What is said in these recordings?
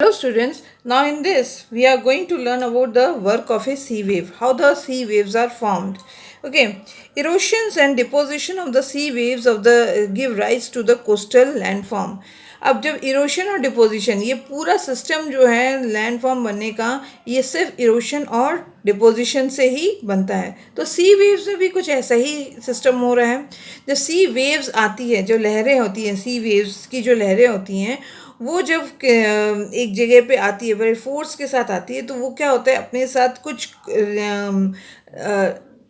Hello students, now in this we are going to learn about the work of a sea wave, how the sea waves are formed. Okay, erosions and deposition of the sea waves of the give rise to the coastal landform. अब जब erosion और deposition ये पूरा system जो है landform बनने का ये सिर्फ इरोशन और डिपोजिशन से ही बनता है. तो सी वेव्स में भी कुछ ऐसा ही सिस्टम हो रहा है. जब सी वेव्स आती है, जो लहरें होती हैं, सी वेव्स की जो लहरें होती हैं वो जब एक जगह पे आती है, बड़े फोर्स के साथ आती है, तो वो क्या होता है अपने साथ कुछ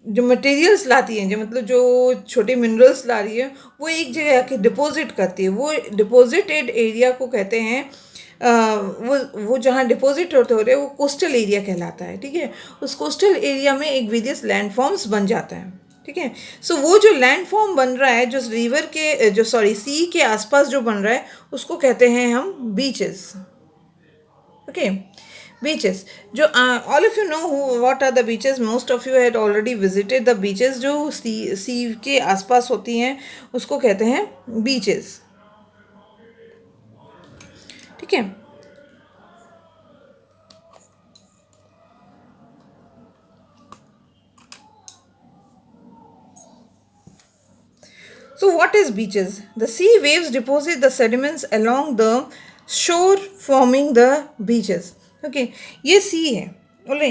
जो मटेरियल्स लाती हैं, जो मतलब जो छोटे मिनरल्स ला रही है, वो एक जगह आके डिपॉजिट करती है. वो डिपॉजिटेड एरिया को कहते हैं वो जहाँ डिपॉजिट होते हो रहे वो कोस्टल एरिया कहलाता है. ठीक है, उस कोस्टल एरिया में एक वेरियस लैंडफॉर्म्स बन जाता है. ठीक है, सो वो जो लैंडफॉर्म बन रहा है, जो रिवर के जो सी के आसपास जो बन रहा है, उसको कहते हैं हम बीचेस. ओके, बीचेस जो all of you know what are the beaches. Most of you had already visited the beaches. जो सी के आसपास होती हैं उसको कहते हैं बीचेस. ठीक है, so what is beaches? The sea waves deposit the sediments along the shore forming the beaches. Okay, ये sea है. बोले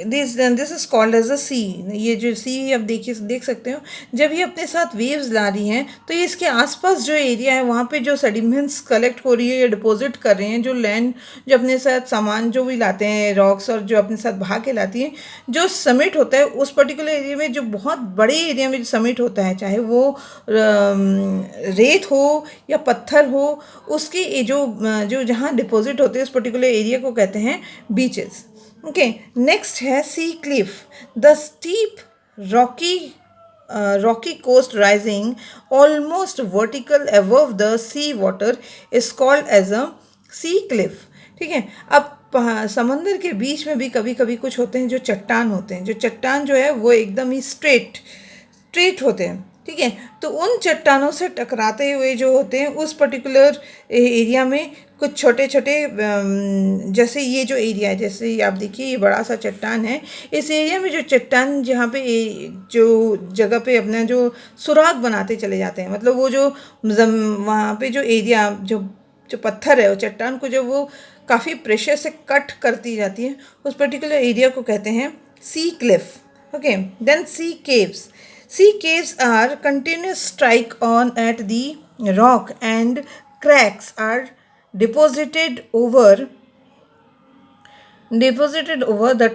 this is called as a sea. ये जो सी आप देखिए देख सकते हो, जब ये अपने साथ वेव्स ला रही हैं तो ये इसके आसपास जो एरिया है वहाँ पे जो सेडिमेंट्स कलेक्ट हो रही है या डिपॉजिट कर रहे हैं, जो लैंड जो अपने साथ सामान जो भी लाते हैं, रॉक्स और जो अपने साथ बहा के लाती हैं, जो समिट होता है उस पर्टिकुलर एरिया में, जो बहुत बड़े एरिया में जो समिट होता है, चाहे वो रेत हो या पत्थर हो, उसकी जो जो जहाँ डिपॉजिट होते हैं उस पर्टिकुलर एरिया को कहते हैं बीचेस. Okay, next है sea cliff. The steep, rocky coast rising almost vertical above the sea water is called as a sea cliff. ठीक है, अब समंदर के बीच में भी कभी कभी कुछ होते हैं जो चट्टान होते हैं. जो चट्टान जो है वो एकदम ही स्ट्रेट होते हैं. ठीक है, तो उन चट्टानों से टकराते हुए जो होते हैं उस पर्टिकुलर एरिया में कुछ छोटे छोटे जैसे ये जो एरिया है, जैसे आप देखिए ये बड़ा सा चट्टान है, इस एरिया में जो चट्टान जहाँ पे जो जगह पे अपना जो सुराग बनाते चले जाते हैं, मतलब वो जो वहाँ पे जो एरिया जो जो पत्थर है, वो चट्टान को जब वो काफ़ी प्रेशर से कट करती जाती है, उस पर्टिकुलर एरिया को कहते हैं sea cliff. Okay, then sea caves. Sea caves are continuous strike on at the rock and cracks are deposited over the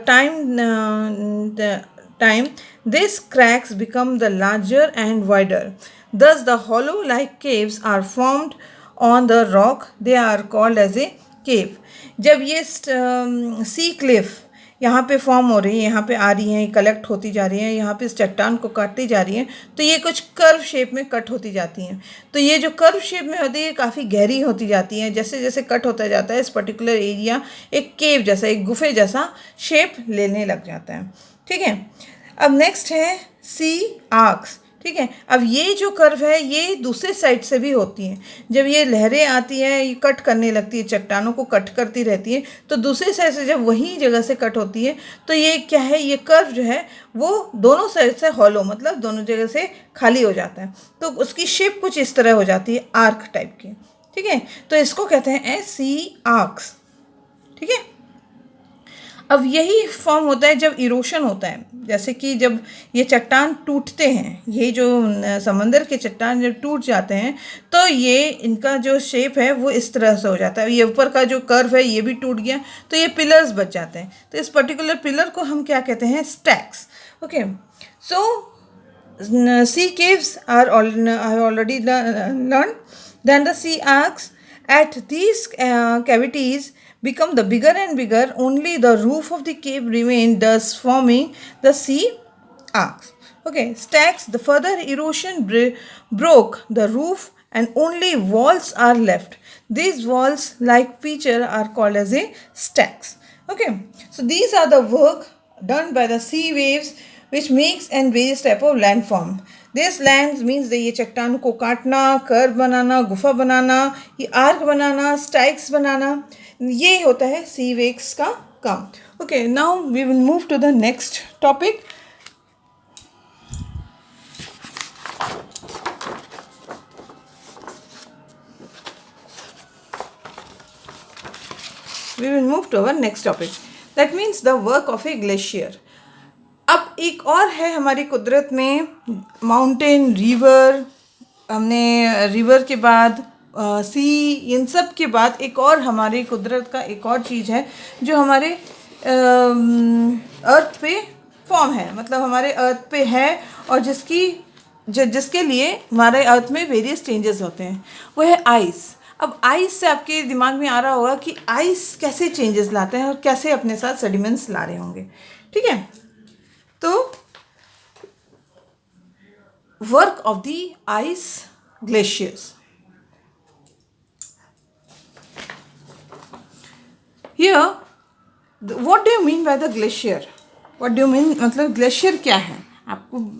time. These cracks become the larger and wider. Thus the hollow like caves are formed on the rock. They are called as a cave. जब ये सी Cliff यहाँ पे form हो रही है, यहाँ पे आ रही हैं, कलेक्ट होती जा रही हैं, यहाँ पे इस चट्टान को काटती जा रही हैं, तो ये कुछ कर्व शेप में कट होती जाती हैं. तो ये जो कर्व शेप में होती है काफ़ी गहरी होती जाती हैं. जैसे जैसे कट होता जाता है इस पर्टिकुलर एरिया एक केव जैसा, एक गुफे जैसा शेप लेने लग जाता है. ठीक है, अब नेक्स्ट है सी आर्क्स. ठीक है, अब ये जो कर्व है ये दूसरे साइड से भी होती हैं. जब ये लहरें आती हैं, ये कट करने लगती है, चट्टानों को कट करती रहती है, तो दूसरे साइड से जब वही जगह से कट होती है तो ये क्या है, ये कर्व जो है वो दोनों साइड से हॉलो, मतलब दोनों जगह से खाली हो जाता है, तो उसकी शेप कुछ इस तरह हो जाती है, आर्क टाइप की. ठीक है, तो इसको कहते हैं सी आर्क्स. ठीक है, अब यही फॉर्म होता है जब इरोशन होता है. जैसे कि जब ये चट्टान टूटते हैं, ये जो समंदर के चट्टान जब टूट जाते हैं तो ये इनका जो शेप है वो इस तरह से हो जाता है. ये ऊपर का जो कर्व है ये भी टूट गया, तो ये पिलर्स बच जाते हैं. तो इस पर्टिकुलर पिलर को हम क्या कहते हैं, stacks. Okay, so sea caves are already learn. Then the sea arcs at these cavities become the bigger and bigger. Only the roof of the cave remained, thus forming the sea arcs. Okay, stacks. The further erosion broke the roof and only walls are left. These walls like feature are called as a stacks. Okay, so these are the work done by the sea waves which makes and various type of landform. This land means ये चट्टानों को काटना, curve बनाना, गुफा बनाना, ये arc बनाना, Styx बनाना, ये होता है सी waves का काम. Okay, now we will move to the next topic. We will move to our next topic. That means the work of a glacier. अब एक और है हमारी कुदरत में, माउंटेन, रिवर. हमने रिवर के बाद सी, इन सब के बाद एक और हमारी कुदरत का एक और चीज़ है जो हमारे अर्थ पे फॉर्म है, मतलब हमारे अर्थ पे है और जिसके लिए हमारे अर्थ में वेरियस चेंजेस होते हैं, वो है आइस. अब आइस से आपके दिमाग में आ रहा होगा कि आइस कैसे चेंजेस लाते हैं और कैसे अपने साथ सेडिमेंट्स ला रहे होंगे. ठीक है, तो work of the ice glaciers. Here what do you mean by the glacier? What do you mean, मतलब ग्लेशियर क्या है? आपको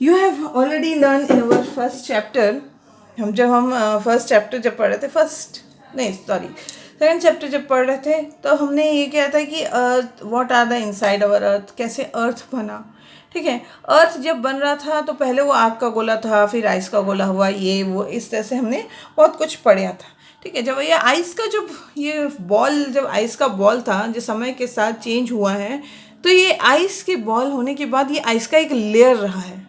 you have already learn in our first chapter. हम फर्स्ट चैप्टर जब पढ़ रहे थे, सेकंड चैप्टर जब पढ़ रहे थे, तो हमने ये किया था कि earth, what are the inside our earth, कैसे अर्थ बना. ठीक है, अर्थ जब बन रहा था तो पहले वो आग का गोला था, फिर आइस का गोला हुआ, ये वो इस तरह से हमने बहुत कुछ पढ़ा था. ठीक है, जब ये आइस का जब आइस का बॉल था, जो समय के साथ चेंज हुआ है, तो ये आइस के बॉल होने के बाद ये आइस का एक लेयर रहा है.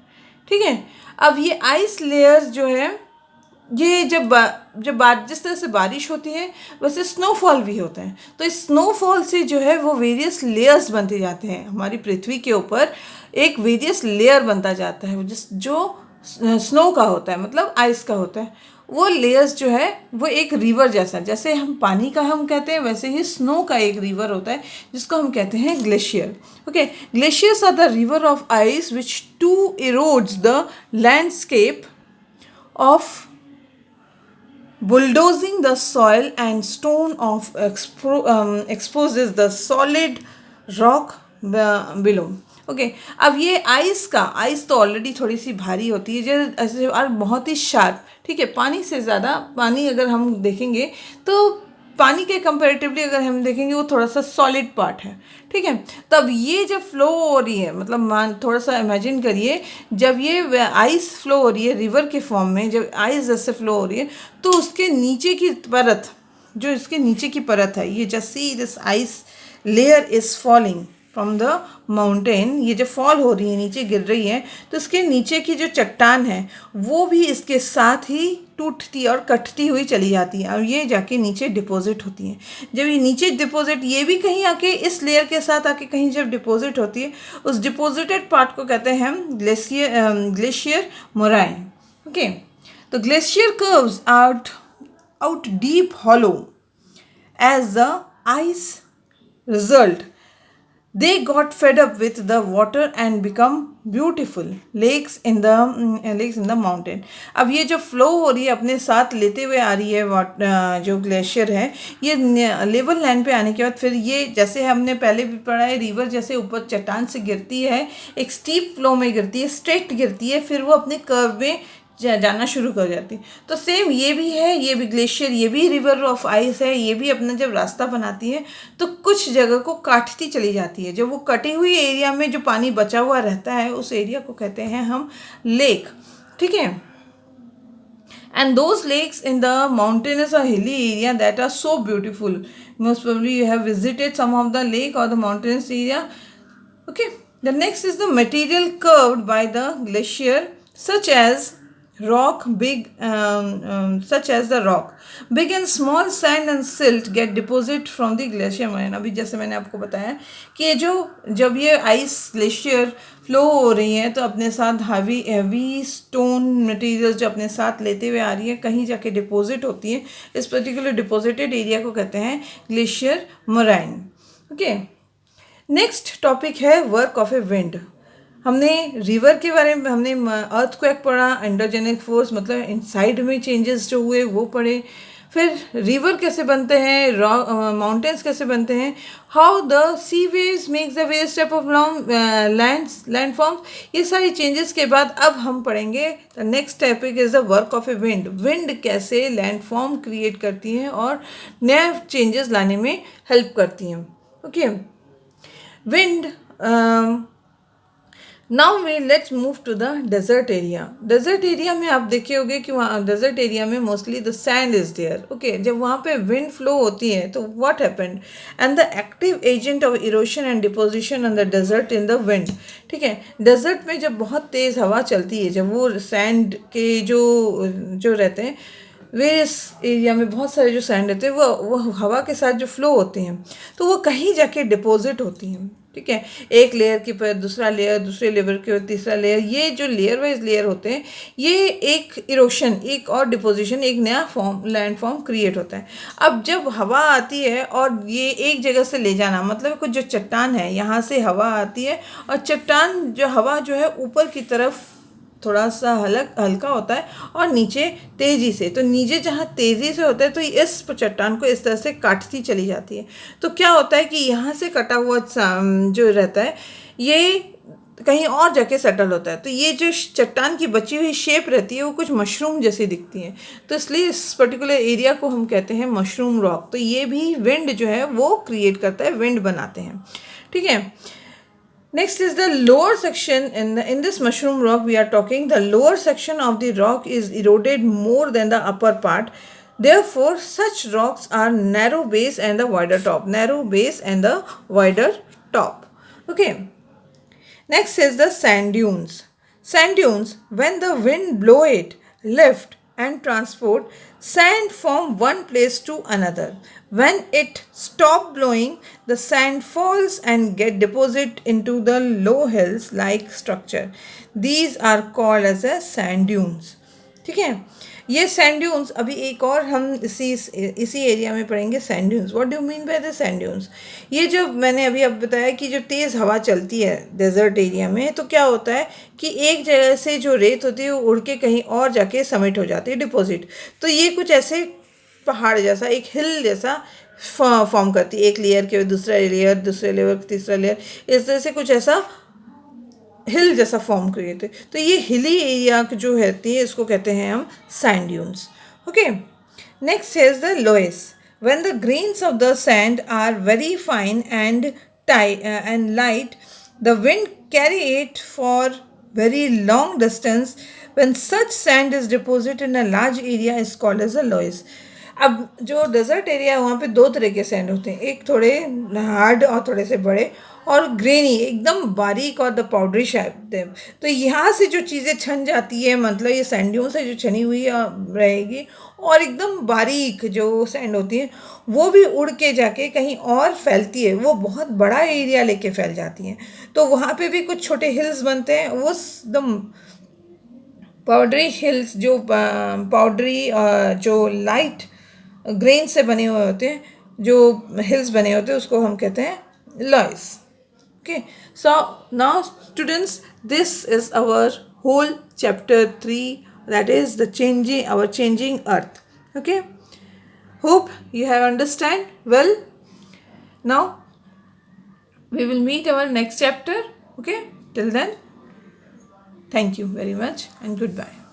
ठीक है, अब ये आइस लेयर्स जो है, ये जब जिस तरह से बारिश होती है वैसे स्नोफॉल भी होता है. तो इस स्नोफॉल से जो है वो वेरियस लेयर्स बनते जाते हैं. हमारी पृथ्वी के ऊपर एक वेरियस लेयर बनता जाता है जो स्नो का होता है, मतलब आइस का होता है. वो लेयर्स जो है वो एक रिवर जैसा, जैसे हम पानी का हम कहते हैं, वैसे ही स्नो का एक रिवर होता है जिसको हम कहते हैं glacier. Okay, glaciers are the river of ice which to erodes the landscape of bulldozing the soil and stone of exposes the solid rock below. Okay, अब ये आइस तो ऑलरेडी थोड़ी सी भारी होती है जो ऐसे और बहुत ही शार्प. ठीक है, पानी से ज़्यादा, पानी अगर हम देखेंगे तो पानी के कंपैरेटिवली अगर हम देखेंगे वो थोड़ा सा सॉलिड पार्ट है. ठीक है, तब ये जब फ्लो हो रही है, मतलब थोड़ा सा इमेजिन करिए, जब ये आइस फ्लो हो रही है रिवर के फॉर्म में, जब आइस जैसे फ्लो हो रही है, तो उसके नीचे की परत, जो इसके नीचे की परत है, ये just see this ice layer is falling from the mountain. ये जो फॉल हो रही है, नीचे गिर रही है, तो इसके नीचे की जो चट्टान है वो भी इसके साथ ही टूटती और कटती हुई चली जाती है और ये जाके नीचे डिपॉजिट होती है. जब ये नीचे डिपॉजिट, ये भी कहीं आके इस लेयर के साथ आके कहीं जब डिपॉजिट होती है, उस डिपॉजिटेड पार्ट को कहते हैं हम ग्लेशियर मोराइन. ओके, तो glacier curves out deep hollow as the ice result. They got fed up with the water and become beautiful lakes in the mountain. अब ये जो फ्लो हो रही है अपने साथ लेते हुए आ रही है जो ग्लेशियर है, ये लेवल लैंड पे आने के बाद फिर ये, जैसे हमने पहले भी पढ़ा है, रिवर जैसे ऊपर चट्टान से गिरती है, एक स्टीप फ्लो में गिरती है, स्ट्रेट गिरती है, फिर वो अपने कर्व में जाना शुरू कर जाती. तो सेम ये भी है, ये भी ग्लेशियर, ये भी रिवर ऑफ आइस है. ये भी अपना जब रास्ता बनाती है तो कुछ जगह को काटती चली जाती है. जब वो कटी हुई एरिया में जो पानी बचा हुआ रहता है, उस एरिया को कहते हैं हम लेक. ठीक है, and those lakes in the mountainous or hilly area that are so beautiful. Most probably you have visited some of the lake or the mountainous area. Okay, the next is the material curved by the glacier, such as the rock. Big and small sand and silt get deposited from the glacier moraine. अभी जैसे मैंने आपको बताया कि जब ये ice glacier flow हो रही है तो अपने साथ हैवी स्टोन मटेरियल्स जो अपने साथ लेते हुए आ रही है, कहीं जाके डिपॉजिट होती है. इस पर्टिकुलर डिपॉजिटेड एरिया को कहते हैं glacier moraine. Okay, next topic है वर्क ऑफ ए विंड. हमने रिवर के बारे में, हमने अर्थक्वेक पढ़ा, एंडोजेनिक फोर्स मतलब इनसाइड में चेंजेस जो हुए वो पढ़े. फिर रिवर कैसे बनते हैं, रॉक माउंटेन्स कैसे बनते हैं, how the sea waves makes the waves type of land forms. ये सारी चेंजेस के बाद अब हम पढ़ेंगे the next topic is the work of a wind. Wind कैसे लैंड फॉर्म क्रिएट करती हैं और नए चेंजेस लाने में हेल्प करती हैं। Okay, wind. Now we let's move to the desert area. Desert area में आप देखे होंगे कि वहाँ डेजर्ट एरिया में mostly the sand is there. Okay, जब वहाँ पे विंड फ्लो होती है तो what happened, and the active agent of erosion and deposition on the desert in the wind. ठीक है, डेजर्ट में जब बहुत तेज़ हवा चलती है, जब वो सैंड के जो रहते हैं, वेरियस एरिया में बहुत सारे जो सैंड रहते हैं वो हवा के साथ जो फ्लो होते हैं तो वो कहीं जाके डिपॉजिट होती हैं। ठीक है, एक लेयर के पर दूसरा लेयर, दूसरे लेयर के ऊपर तीसरा लेयर, ये जो लेयर वाइज लेयर होते हैं ये एक इरोशन, एक और डिपोजिशन, एक नया फॉर्म, लैंड फॉर्म क्रिएट होता है। अब जब हवा आती है और ये एक जगह से ले जाना, मतलब कुछ जो चट्टान है यहाँ से हवा आती है और चट्टान जो हवा जो है ऊपर की तरफ थोड़ा सा हल्का होता है और नीचे तेज़ी से, तो नीचे जहाँ तेज़ी से होता है तो इस चट्टान को इस तरह से काटती चली जाती है। तो क्या होता है कि यहाँ से कटा हुआ जो रहता है ये कहीं और जाके सेटल होता है, तो ये जो चट्टान की बची हुई शेप रहती है वो कुछ मशरूम जैसी दिखती है, तो इसलिए इस पर्टिकुलर एरिया को हम कहते हैं मशरूम रॉक। तो ये भी विंड जो है वो क्रिएट करता है, विंड बनाते हैं। ठीक है, next is the lower section. In this mushroom rock we are talking, the lower section of the rock is eroded more than the upper part. Therefore such rocks are narrow base and the wider top. Narrow base and the wider top. Okay, next is the sand dunes. Sand dunes, when the wind blow it, lift and transport sand from one place to another. When it stop blowing, the sand falls and get deposited into the low hills like structure. These are called as a sand dunes. ठीक है, ये sand dunes अभी एक और हम इसी area में पढ़ेंगे। Sand dunes, what do mean by the sand dunes, ये जो मैंने अभी अब बताया कि जो तेज़ हवा चलती है डेजर्ट एरिया में तो क्या होता है कि एक जगह से जो रेत होती है वो उड़ के कहीं और जाके समिट हो जाती है, डिपॉजिट। तो ये कुछ ऐसे पहाड़ जैसा, एक हिल जैसा फॉर्म करती है, एक लेयर के दूसरा लेयर, दूसरे लेयर तीसरा लेयर, इस तरह से कुछ ऐसा हिल जैसा फॉर्म क्रिएट है। तो ये हिली एरिया जो रहती है इसको कहते हैं हम sand dunes. Okay, next is the loess. When the grains of the sand are very fine and light, the wind carry it for very long distance. When such sand is deposited in a large area is called as a loess. अब जो desert area है वहाँ पे दो तरह के sand होते हैं, एक थोड़े हार्ड और थोड़े से बड़े, और ग्रेनी एकदम बारीक और द पाउडरी शेप। तो यहाँ से जो चीज़ें छन जाती है, मतलब ये सैंडियों से जो छनी हुई रहेगी, और एकदम बारीक जो सैंड होती है वो भी उड़ के जाके कहीं और फैलती है, वो बहुत बड़ा एरिया लेके फैल जाती हैं। तो वहाँ पे भी कुछ छोटे हिल्स बनते हैं, वो एकदम पाउडरी हिल्स, जो पाउडरी जो लाइट ग्रेन से बने हुए होते हैं, जो हिल्स बने होते हैं उसको हम कहते हैं loess. Okay, so now students, this is our whole chapter 3, that is the changing earth. Okay, hope you have understand well. Now we will meet our next chapter. Okay, till then, thank you very much and goodbye.